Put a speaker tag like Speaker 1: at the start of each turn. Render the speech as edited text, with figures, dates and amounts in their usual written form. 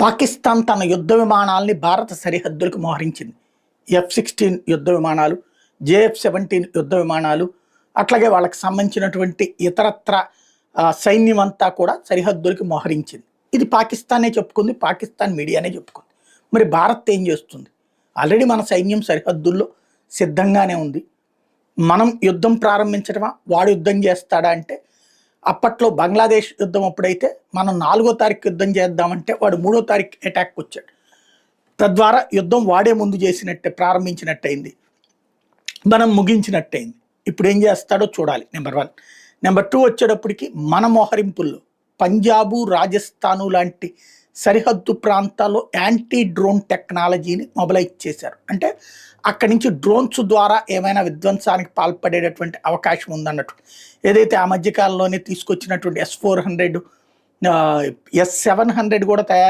Speaker 1: పాకిస్తాన్ తన యుద్ధ విమానాల్ని భారత సరిహద్దులకు మోహరించింది. F-16 యుద్ధ విమానాలు, JF-17 యుద్ధ విమానాలు, అట్లాగే వాళ్ళకి సంబంధించినటువంటి ఇతరత్ర సైన్యం అంతా కూడా సరిహద్దులకు మోహరించింది. ఇది పాకిస్తానే చెప్పుకుంది, పాకిస్తాన్ మీడియానే చెప్పుకుంది. మరి భారత్ ఏం చేస్తుంది? ఆల్రెడీ మన సైన్యం సరిహద్దుల్లో సిద్ధంగానే ఉంది. మనం యుద్ధం ప్రారంభించడమా, వాడు యుద్ధం చేస్తాడా అంటే, అప్పట్లో బంగ్లాదేశ్ యుద్ధం అప్పుడైతే మనం 4వ తారీఖు యుద్ధం చేద్దామంటే వాడు 3వ తారీఖు అటాక్ వచ్చాడు. తద్వారా యుద్ధం వాడే ముందు చేసినట్టే, ప్రారంభించినట్టయింది, మనం ముగించినట్టయింది. ఇప్పుడు ఏం చేస్తాడో చూడాలి. నెంబర్ 1. నెంబర్ 2 వచ్చేటప్పటికి మన మోహరింపుల్లో పంజాబు, రాజస్థాను లాంటి సరిహద్దు ప్రాంతాల్లో యాంటీ డ్రోన్ టెక్నాలజీని మొబలైజ్ చేశారు. అంటే అక్కడి నుంచి డ్రోన్స్ ద్వారా ఏమైనా విధ్వంసానికి పాల్పడేటటువంటి అవకాశం ఉందన్నట్టు. ఏదైతే ఆ మధ్యకాలంలోనే తీసుకొచ్చినటువంటి S-400, S-700 కూడా తయారు